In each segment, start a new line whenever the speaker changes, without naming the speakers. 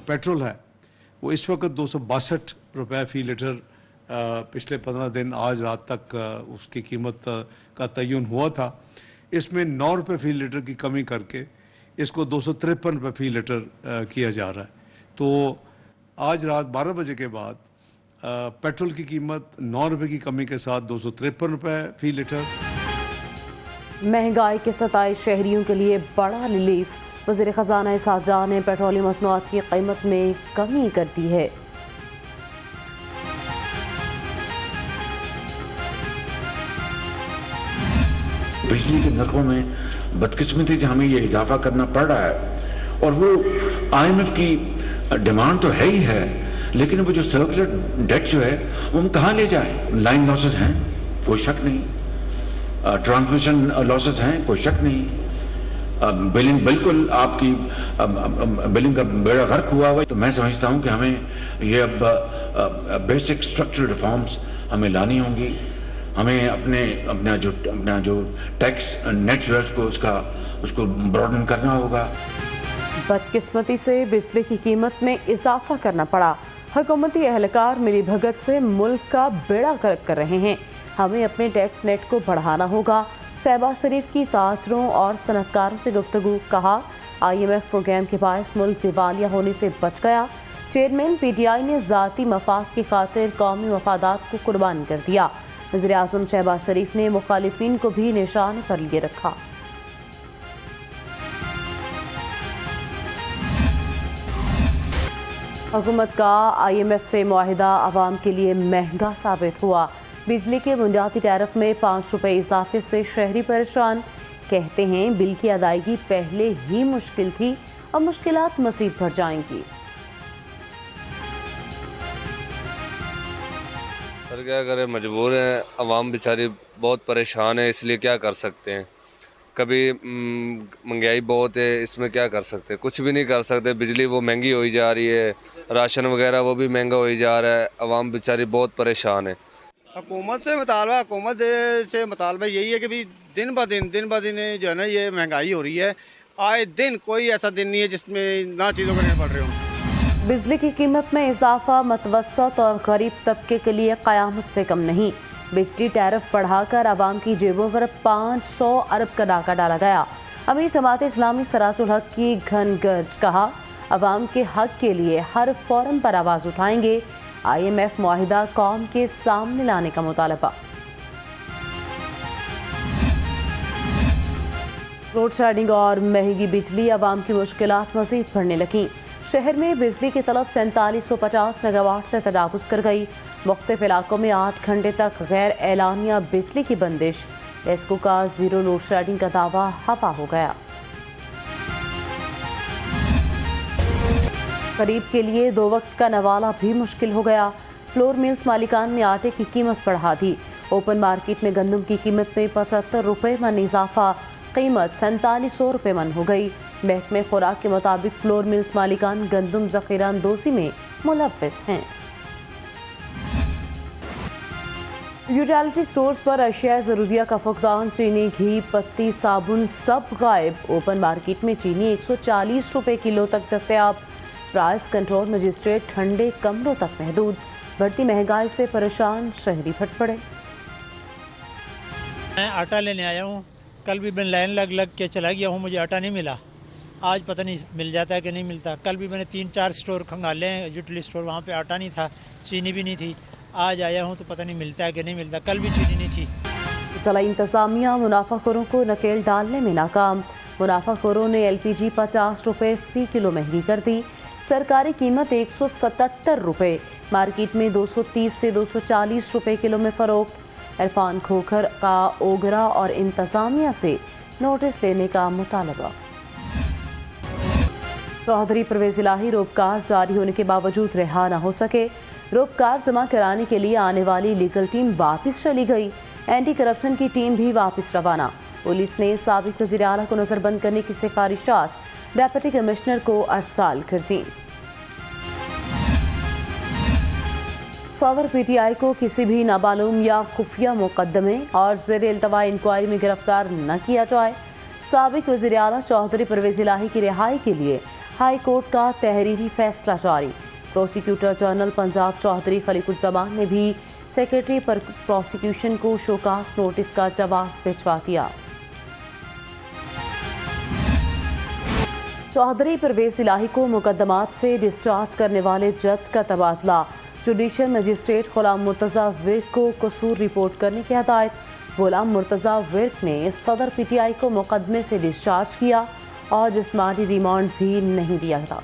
Petrol है वो इस वक्त 262 रुपये फ़ी लीटर पिछले 15 दिन आज रात तक उसकी कीमत का तयन हुआ था। इसमें 9 रुपये फ़ी लीटर की कमी करके इसको 253 रुपये फ़ी लीटर किया जा रहा है। तो आज रात 12 बजे के बाद पेट्रोल की कीमत 9 रुपये की कमी के साथ 253 रुपये फ़ी लीटर।
महंगाई के सताए शहरियों के लिए बड़ा रिलीफ। वज़ीर ख़ज़ाना सादरा ने पेट्रोलियम मसनूआत की कीमत में कमी कर दी है।
बिजली के नरखों में बदकिस्मती से हमें ये इजाफा करना पड़ रहा है और वो IMF की डिमांड तो है ही है, लेकिन वो जो सर्कुलर डेट जो है वो हम कहाँ ले जाएं? लाइन लॉसेस हैं, कोई शक नहीं, ट्रांसमिशन लॉसेस हैं, कोई शक नहीं, बिलिंग बिल्कुल आपकी बिलिंग का बेड़ा गर्क हुआ हुआ। तो मैं समझता हूँ कि हमें ये अब बेसिक स्ट्रक्चरल रिफॉर्म्स हमें लानी होंगी। हमें अपना जो टैक्स नेट जो है उसको ब्रॉडन करना होगा।
बदकिस्मती से बिजली की कीमत में इजाफा करना पड़ा। हुकूमती एहलकार मिली भगत से मुल्क का बेड़ा गर्क कर रहे हैं। हमें अपने टैक्स नेट को बढ़ाना होगा। शहबाज शरीफ की ताजरों और सनतकारों से गुफ्तगू। कहा IMF प्रोग्राम के बायस मुल्क दिवालिया होने से बच गया। चेयरमैन PTI ने ज़ाती मफाद की खातिर कौमी मफादात को कुर्बान कर दिया। वज़ीर आज़म शहबाज शरीफ ने मुखालिफिन को भी निशाने पर लिए रखा। हुकूमत का IMF से मुआहिदा आवाम के लिए महंगा साबित हुआ। बिजली के बुनियादी टैरिफ में 5 रुपये इजाफे से शहरी परेशान। कहते हैं बिल की अदायगी पहले ही मुश्किल थी, अब मुश्किलात मज़ीद बढ़ जाएंगी।
सर क्या करें, मजबूर हैं, अवाम बेचारी बहुत परेशान है, इसलिए क्या कर सकते हैं। कभी महंगाई बहुत है, इसमें क्या कर सकते हैं, कुछ भी नहीं कर सकते। बिजली वो महंगी होई जा रही है, राशन वगैरह वो भी महंगा होई जा रहा है, अवाम बेचारी बहुत परेशान है।
हुकूमत से मुतालबा यही है कि भी दिन ब दिन जो है ना ये महंगाई हो रही है। आए दिन कोई ऐसा दिन नहीं है जिसमें ना चीज़ों के रेट बढ़ रहे हों।
बिजली की कीमत में इजाफा मतवसत और गरीब तबके के लिए क़यामत से कम नहीं। बिजली टैरिफ बढ़ाकर आवाम की जेबों पर 500 अरब का डाका डाला गया। अमीर जमात इस्लामी सराजुल हक की घन गर्ज। कहा आवाम के हक के लिए हर फोरम पर आवाज़ उठाएंगे। IMF मुआहिदा कौम के सामने लाने का मुतालबा। लोड शेडिंग और महंगी बिजली आवाम की मुश्किलात मज़ीद बढ़ने लगीं। शहर में बिजली की तलब 4750 मेगावाट से तजावुज़ कर गई। मुख्तलिफ इलाकों में 8 घंटे तक गैर एलानिया बिजली की बंदिश। एस्को का ज़ीरो लोड शेडिंग का दावा हवा हो गया। गरीब के लिए 2 वक्त का नवाला भी मुश्किल हो गया। फ्लोर मिल्स मालिकान ने आटे की कीमत बढ़ा दी। ओपन मार्केट में गंदम की कीमत में 75 रुपये मन इजाफा, कीमत 4700 रुपये मन हो गई। महकमे खुराक के मुताबिक फ्लोर मिल्स मालिकान गंदम ज़ख़ीरा अंदोज़ी में मुलव्वस हैं। यूटिलिटी स्टोर्स पर अशिया ज़रूरिया का फुकदान, चीनी, घी, पत्ती, साबुन सब गायब। ओपन मार्केट में चीनी 140 रुपये किलो तक दस्तयाब। प्राइस कंट्रोल मजिस्ट्रेट ठंडे कमरों तक महदूद। बढ़ती महंगाई से परेशान शहरी फट पड़े।
मैं आटा लेने आया हूँ, कल भी मैं लाइन लग के चला गया हूँ, मुझे आटा नहीं मिला। आज पता नहीं मिल जाता है कि नहीं मिलता। कल भी मैंने 3-4 स्टोर खंगाले हैं, यूटिलिटी स्टोर, वहाँ पे आटा नहीं था, चीनी भी नहीं थी। आज आया हूँ तो पता नहीं मिलता है कि नहीं मिलता। कल भी चीनी नहीं थी।
ज़िला इंतज़ामिया मुनाफाखोरों को नकेल डालने में नाकाम। मुनाफाखोरों ने LPG 50 रुपये फ़ी किलो महंगी कर दी। सरकारी कीमत 177 रुपये, मार्केट में 230 से 240 रुपये किलो में फ़रोख्त। इरफान खोखर का ओगरा और इंतज़ामिया से नोटिस लेने का मुतालबा। चौधरी परवेज़ इलाही रोपकार जारी होने के बावजूद रिहा न हो सके। रोपकार जमा कराने के लिए आने वाली लीगल टीम वापस चली गई। एंटी करप्शन की टीम भी वापस रवाना। पुलिस ने साबिक वज़ीर आला को नज़रबंद करने की सिफारिशात डेप्यूटी कमिश्नर को अरसाल कर दी। सदर PTI को किसी भी नामालूम या खुफिया मुकदमे और ज़ेर इल्तवा इंक्वायरी में गिरफ्तार न किया जाए। साबिक वज़ीर आला चौधरी परवेज़ इलाही की रिहाई के लिए हाई कोर्ट का तहरीरी फैसला जारी। प्रोसिक्यूटर जनरल पंजाब चौधरी खलीकुज्जमान ने भी सेक्रेटरी पर प्रोसिक्यूशन को शोकास नोटिस का जवाब भिजवा दिया। चौधरी परवेज इलाही को मुकदमात से डिस्चार्ज करने वाले जज का तबादला। जुडिशियल मजिस्ट्रेट गुलाम मुर्तज़ा विर्क को कसूर रिपोर्ट करने की हदायत। गुलाम मुर्तज़ा विर्क ने सदर पीटीआई को मुकदमे से डिस्चार्ज किया और जिस्मानी रिमांड भी नहीं दिया था।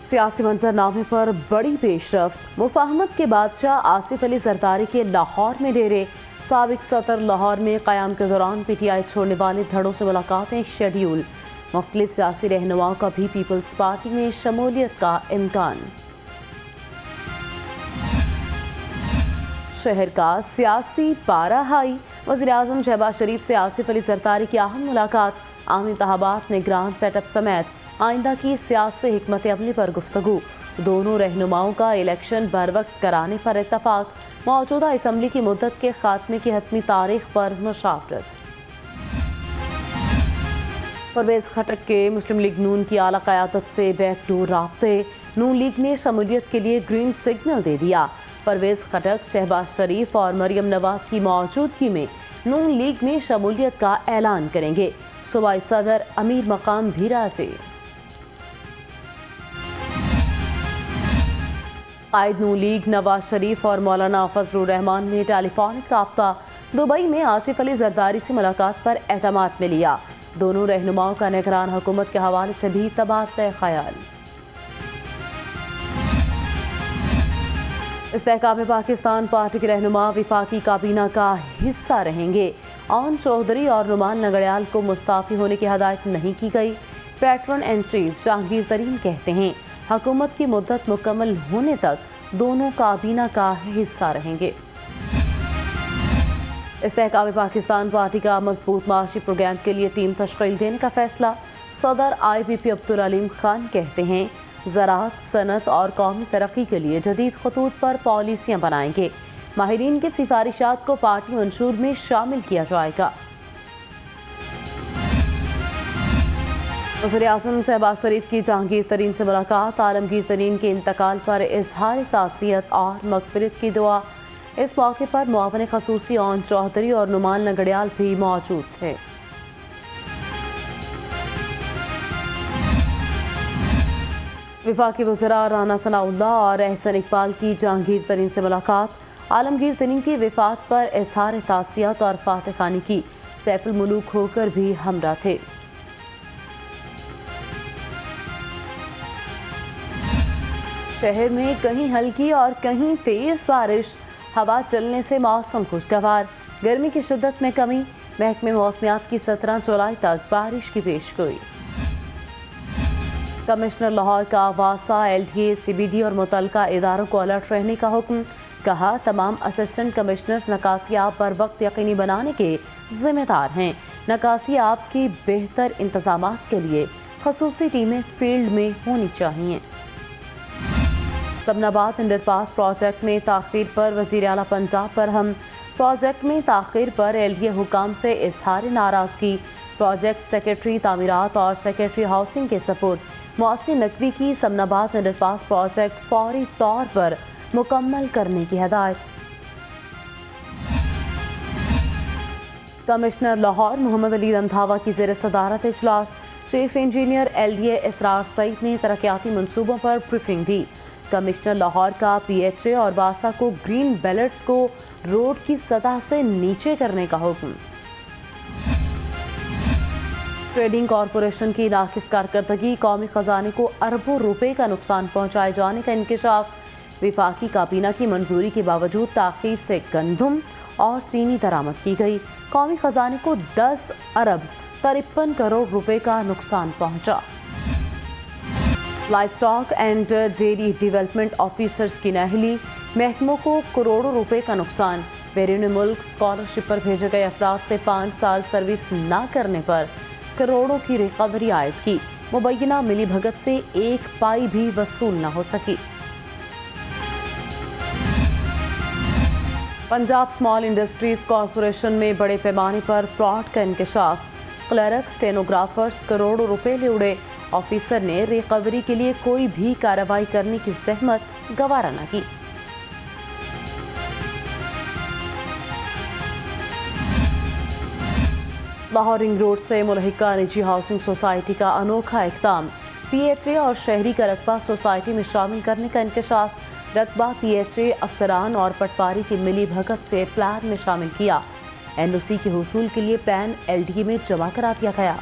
सियासी मंजरनामे पर बड़ी पेशरफ्त। मुफाहमत के बादशाह आसिफ अली जरदारी के लाहौर में डेरे। साबिक सदर लाहौर में क़याम के दौरान पीटीआई छोड़ने वाले धड़ों से मुलाकातें शेड्यूल। मुख्तलिफ सियासी रहनुमाओं का भी पीपल्स पार्टी में शमूलियत का इम्कान। शहर का सियासी पारा हाई। वज़ीर-ए-आज़म शहबाज शरीफ से आसिफ अली जरदारी की अहम मुलाकात। आम इंतखाबात में ग्रांड सेटअप समेत आइंदा की सियासी हिकमत अमली पर गुफ्तगू। दोनों रहनुमाओं का इलेक्शन बर वक्त कराने पर इत्तफाक। मौजूदा असम्बली की मुद्दत के खात्मे की हतमी तारीख पर मुशावरत। परवेज खटक के मुस्लिम लीग नून की आला क़यादत से बैकडोर राब्ते। नून लीग ने शमूलियत के लिए ग्रीन सिग्नल दे दिया। परवेज खटक, शहबाज शरीफ और मरियम नवाज की मौजूदगी में नून लीग में शमूलियत का ऐलान करेंगे। सूबाई सदर अमीर मकाम भीरा से कायद नून लीग नवाज शरीफ और मौलाना फजलुर रहमान ने टेलीफोनिक राब्ता। दुबई में आसिफ अली जरदारी से मुलाकात पर एतमाद में लिया। दोनों रहनुमाओं का निगरान हुकूमत के हवाले से भी तबादला ख्याल। इस्तेहकाम पाकिस्तान पार्टी के रहनुमा विफाकी काबीना का हिस्सा रहेंगे। आन चौधरी और नुमान नगड़ियाल को मुस्ताफ़ी होने की हदायत नहीं की गई। पैट्रन इन चीफ जहांगीर तरीन कहते हैं हुकूमत की मुद्दत मुकम्मल होने तक दोनों काबीना का हिस्सा रहेंगे। इस्तेहकाम पाकिस्तान पार्टी का मजबूत माशी प्रोग्राम के लिए टीम तश्कील देने का फैसला। सदर IPP अब्दुल अलीम खान कहते हैं ज़राअत, सनत और कौमी तरक्की के लिए जदीद खतूत पर पॉलिसियाँ बनाएंगे। माहिरीन की सिफारिशात को पार्टी मंशूर में शामिल किया जाएगा। वज़ीर-ए-आज़म शहबाज शरीफ की जहांगीर तरीन से मुलाकात। आलमगीर तरीन के इंतकाल पर इजहार ताज़ियत और मग़फ़िरत की दुआ। इस मौके पर मुआवन ख़ुसूसी ओन चौधरी और नुमान नगड़ियाल भी मौजूद थे। वफाकी वज़रा राना सनाउल्लाह और एहसन इकबाल की जहांगीर तरीन से मुलाकात। आलमगीर तरीन की वफ़ात पर इजहार ताज़ियत और फातह खानी की। सैफुल मुलूक होकर भी हमरा थे। शहर में कहीं हल्की और कहीं तेज बारिश। हवा चलने से मौसम खुशगवार। गर्मी की शिद्दत में कमी। महकमे मौसमियात की 17 जुलाई तक बारिश की पेशगोई। कमिश्नर लाहौर का वासा, LDA, CBD और मुतल्लिका इदारों को अलर्ट रहने का हुक्म। कहा तमाम असिस्टेंट कमिश्नर्स नकासियाब पर वक्त यकीनी बनाने के जिम्मेदार हैं। नकासियाब की बेहतर इंतजामात के लिए खसूसी टीमें फील्ड में होनी चाहिए। सबनाबाद अंडरपास प्रोजेक्ट में ताख़ीर पर वज़ीर आला पंजाब पर हम। प्रोजेक्ट में ताख़ीर पर LDA हुकाम से इजहार नाराज़गी। प्रोजेक्ट सेक्रेटरी तामीरात और सेक्रेटरी हाउसिंग के सपोर्ट। मुअस्सिर नकवी की सबनाबाद अंडरपास प्रोजेक्ट फौरी तौर पर मुकम्मल करने की हदायत। कमिश्नर लाहौर मोहम्मद अली रंधावा की ज़ेर सदारत इजलास। चीफ इंजीनियर LDA इसरार सईद ने तरक्याती मनसूबों पर ब्रीफिंग दी। कमिश्नर लाहौर का PHA और वासा को ग्रीन बेल्ट्स को रोड की सतह से नीचे करने का हुक्म। ट्रेडिंग कॉरपोरेशन की नाकिस कारकर्दगी। कौमी खजाने को अरबों रुपए का नुकसान पहुंचाए जाने का इंकशाफ। विफाकी काबीना की मंजूरी के बावजूद ताख़ीर से गंदम और चीनी दरामद की गई। कौमी खजाने को 10 अरब 53 करोड़ रुपए का नुकसान पहुंचा। Life stock and dairy development officers की नाअहली। महकमों को करोड़ों रुपए का नुकसान। बैरून मुल्क स्कॉलरशिप पर भेजे गए अफराद से 5 साल सर्विस न करने पर करोड़ों की रिकवरी आयद की। मुबैना मिली भगत से 1 पाई भी वसूल न हो सकी। पंजाब स्मॉल इंडस्ट्रीज कॉरपोरेशन में बड़े पैमाने पर फ्रॉड का इंकशाफ। क्लर्क, स्टेनोग्राफर्स करोड़ों रुपए ले उड़े। ऑफिसर ने रिकवरी के लिए कोई भी कार्रवाई करने की जहमत गवारा न की। लाहौर रिंग रोड से मुल्हिका निजी हाउसिंग सोसाइटी का अनोखा इक़दाम, PHA और शहरी का रकबा सोसाइटी में शामिल करने का इंकशाफ। रकबा PHA अफसरान और पटवारी की मिली भगत से प्लान में शामिल किया। NOC के हुसूल के लिए पैन LD में जमा करा दिया गया।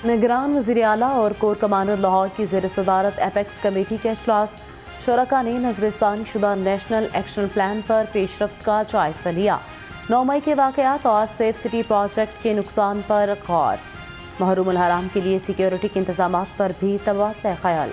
निगरान वज़ीर आला और कोर कमांडर लाहौर की ज़ेर सदारत एपेक्स कमेटी के इजलास। शुरका ने नजरसानी शुदा नेशनल एक्शन प्लान पर पेशरफ्त का जायजा लिया। 9 मई के वाक़यात और सेफ सिटी प्रोजेक्ट के नुकसान पर गौर। महरूमुल हराम के लिए सिक्योरिटी के इंतजामात पर भी तबादला ख्याल।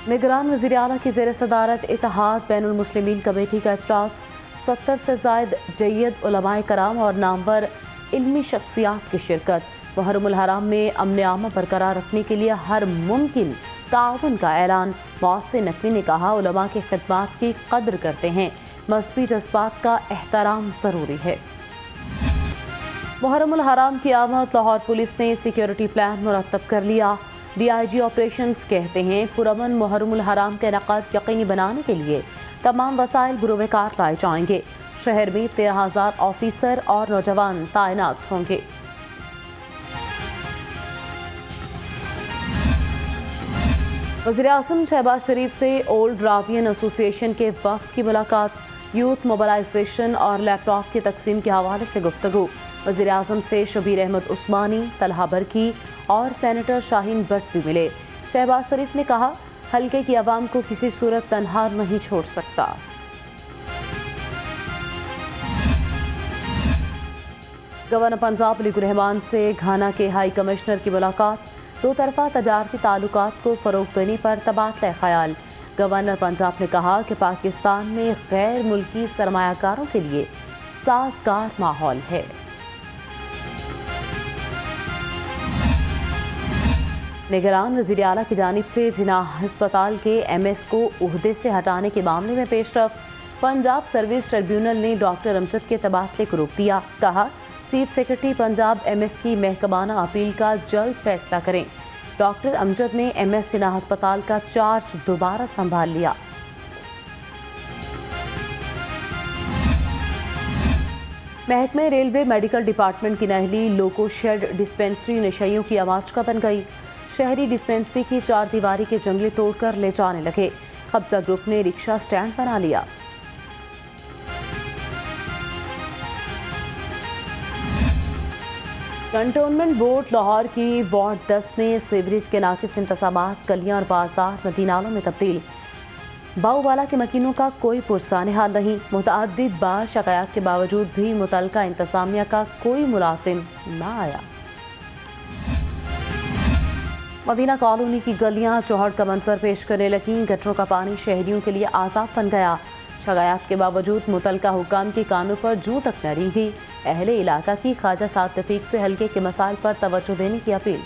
निगरान वज़ीर आला की ज़ेर सदारत इत्तेहाद बैनुल मुस्लिमीन कमेटी का इजलास। 70 से ज़ायद जय्यद उलमाए कराम और नामवर इल्मी शख्सियात की शिरकत। मुहर्रमुल हराम में अमन आमा बरकरार रखने के लिए हर मुमकिन ताउन का ऐलान। मौसे नकवी ने कहा, उलमा की खिदमात की कद्र करते हैं, मजहबी जज्बात का एहतराम ज़रूरी है। मुहर्रमुल हराम की आमद। लाहौर पुलिस ने सिक्योरिटी प्लान मुरतब कर लिया। DIG ऑपरेशंस कहते हैं, पुरअमन मुहर्रमुल हराम का इनेकाद यकीनी बनाने के लिए तमाम वसाइल बुरुवेकार लाए जाएंगे। शहर में 13,000 ऑफिसर और नौजवान तैनात होंगे। वज़ीर-ए-आज़म शहबाज शरीफ से ओल्ड रावियन एसोसिएशन के वफ़द की मुलाकात। यूथ मोबलाइजेशन और लैपटॉप की तकसीम के हवाले से गुफ्तगू। वज़ीर-ए-आज़म से शबीर अहमद उस्मानी, तलहा बरकी और सेनेटर शाहीन भट्ट भी मिले। शहबाज शरीफ ने कहा, हल्के की आवाम को किसी सूरत तन्हा नहीं छोड़ सकता। गवर्नर पंजाब अली रहमान से घाना के हाई कमिश्नर की मुलाकात। दो तरफा तजारती ताल्लुकात को फ़रोग़ देने पर तबादला ख्याल। गवर्नर पंजाब ने कहा कि पाकिस्तान में गैर मुल्की सरमायाकारों के लिए साज़गार माहौल है। निगरान वज़ीर आला की जानिब से जिनाह अस्पताल के MS को उहदे से हटाने के मामले में पेशरफ। पंजाब सर्विस ट्रिब्यूनल ने डॉक्टर अमजद के तबादले को रोक दिया। कहा, चीफ सेक्रेटरी पंजाब MS की महकमाना अपील का जल्द फैसला करें। डॉक्टर अमजद ने MS जिनाह अस्पताल का चार्ज दोबारा संभाल लिया। महकमे रेलवे मेडिकल डिपार्टमेंट की नहली लोको शेड डिस्पेंसरी नशइयों की आवाज का बन गई। शहरी डिस्पेंसरी की 4 दीवारी के जंगले तोड़कर ले जाने लगे। कब्जा ग्रुप ने रिक्शा स्टैंड बना लिया। कंटोनमेंट बोर्ड लाहौर की वार्ड 10 में सीवरेज के नाकिस इंतजामात, गलियां और बाजार नदी नालों में तब्दील। बाऊवाला के मकीनों का कोई पुरसाने हाल नहीं। मुतअद्दिद बार शिकायत के बावजूद भी मुतलका इंतजामिया का कोई मुलाजिम न आया। मदीना कॉलोनी की गलियां चौहड़ का मंजर पेश करने लगी। गटरों का पानी शहरियों के लिए आज़ाब बन गया। शिकायत के बावजूद मुतलका हुकाम के कानों पर जूं तक न रेंगी। अहले इलाका की ख्वाजा साद रफीक से हल्के के मसाइल पर तवज्जो देने की अपील।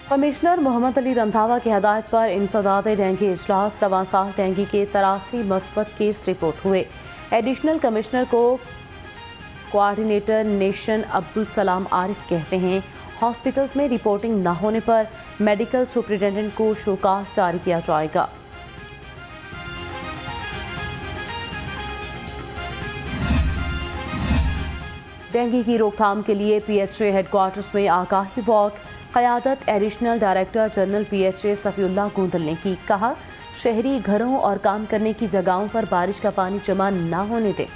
कमिश्नर मोहम्मद अली रंधावा की हदायत पर इंसदाद डेंगू इजलास। रवां साल डेंगू के 83 मस्बत केस रिपोर्ट हुए। एडिशनल कमिश्नर को कोऑर्डिनेटर नेशन अब्दुल सलाम आरिफ कहते हैं, हॉस्पिटल्स में रिपोर्टिंग न होने पर मेडिकल सुपरिटेंडेंट को शोकास जारी किया जाएगा। डेंगू की रोकथाम के लिए PHA हेडक्वार्टर्स में आगाही वॉक। क़यादत additional director general PHA Safiullah Gondal ने की। कहा, शहरी घरों और काम करने की जगहों पर बारिश का पानी जमा न होने दें।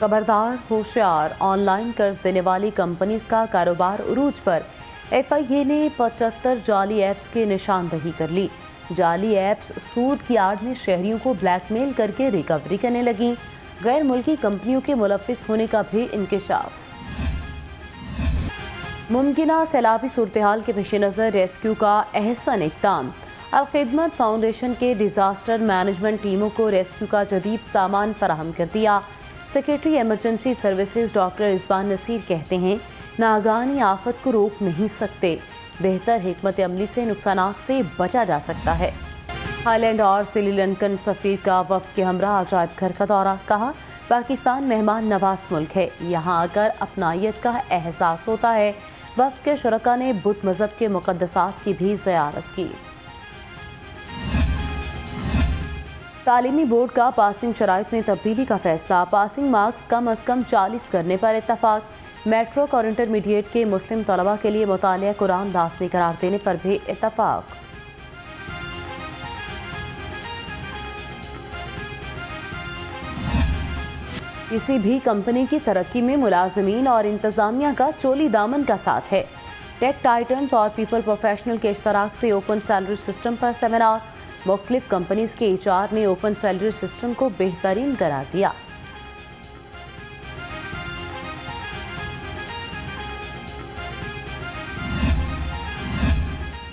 खबरदार, होशियार, ऑनलाइन कर्ज देने वाली कंपनीज का कारोबार उरूज पर। FIA ने 75 जाली ऐप्स की निशानदही कर ली। जाली ऐप्स सूद की आड़ में शहरियों को ब्लैकमेल करके रिकवरी करने लगी। गैर मुल्की कंपनियों के मुलव्विस होने का भी इंकशाफ। मुमकिना सैलाबी सूरत हाल के पेश नज़र रेस्क्यू का अहसन इक़दाम। अलखिदमत फाउंडेशन के डिजास्टर मैनेजमेंट टीमों को रेस्क्यू का जदीद सामान फराहम कर दिया। Secretary emergency services doctor Isban Naseer कहते हैं, नागानी आफत को रोक नहीं सकते, बेहतर हिकमत अमली से नुकसानात से बचा जा सकता है। थाईलैंड और श्रीलंकन सफीर का वफ्द के हमरा अजायब घर का दौरा। कहा, पाकिस्तान मेहमान नवाज मुल्क है, यहाँ आकर अपनायत का एहसास होता है। वफ्द के शुरका ने बुद्ध मजहब के मुकद्दसात की भी ज़ियारत की। तालीमी बोर्ड का पासिंग शराइत में तब्दीली का फैसला। पासिंग मार्क्स कम अज़ कम 40 करने पर इत्तफाक। मैट्रिक और इंटरमीडिएट के मुस्लिम तलबा के लिए मुतालिया कुरान लाज़मी करार देने पर भी इत्तफाक। किसी भी कंपनी की तरक्की में मुलाजमीन और इंतजामिया का चोली दामन का साथ है। टेक टाइटन्स और पीपल प्रोफेशनल के इश्तराक से ओपन सैलरी सिस्टम पर सेमिनार। मुख्तलिफ कंपनीज के HR ने ओपन सैलरी सिस्टम को बेहतरीन करार दिया।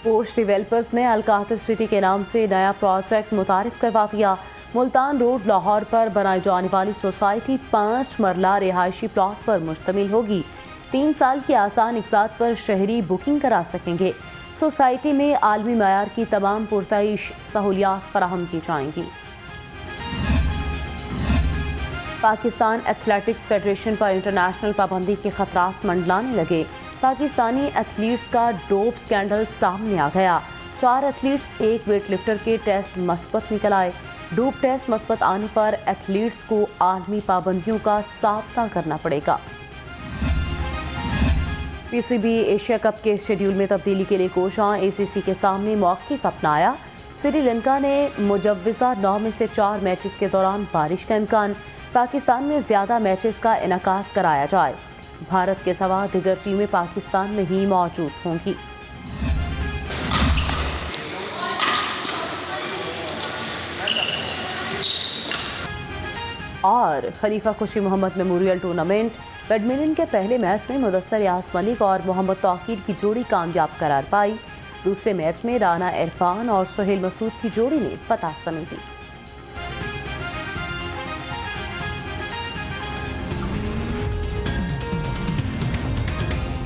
पोस्ट डिवेलपर्स ने अलकातर सिटी के नाम से नया प्रोजेक्ट मुतारिफ करवा दिया। मुल्तान रोड लाहौर पर बनाई जाने वाली सोसाइटी 5 मरला रिहायशी प्लॉट पर मुश्तमिल होगी। 3 साल की आसान इक़सात पर शहरी बुकिंग करा सकेंगे। सोसाइटी में आलमी मयार की तमाम पुरतईश सहूलियात फराहम की जाएंगी। पाकिस्तान एथलेटिक्स फेडरेशन पर इंटरनेशनल पाबंदी के खतरात मंडलाने लगे। पाकिस्तानी एथलीट्स का डोप स्कैंडल सामने आ गया। 4 एथलीट्स, 1 वेट लिफ्टर के टेस्ट मस्बत निकल आए। डोप टेस्ट मस्बत आने पर एथलीट्स को आलमी पाबंदियों का सामना करना पड़ेगा। PCB एशिया कप के शेड्यूल में तब्दीली के लिए कोशां। ACC के सामने मौक़िफ़ अपनाया। श्रीलंका ने मुजव्वज़ा 9 में से 4 मैचेस के दौरान बारिश का इम्कान। पाकिस्तान में ज़्यादा मैचेस का इनेकाद कराया जाए। भारत के सवा दिगर टीमें पाकिस्तान में ही मौजूद होंगी। और खलीफा खुशी मोहम्मद मेमोरियल टूर्नामेंट बैडमिंटन के पहले मैच में मुदस्सर यास मलिक और मोहम्मद तौकीर की जोड़ी कामयाब करार पाई। दूसरे मैच में राना इरफान और सुहेल मसूद की जोड़ी ने फतह समेटी।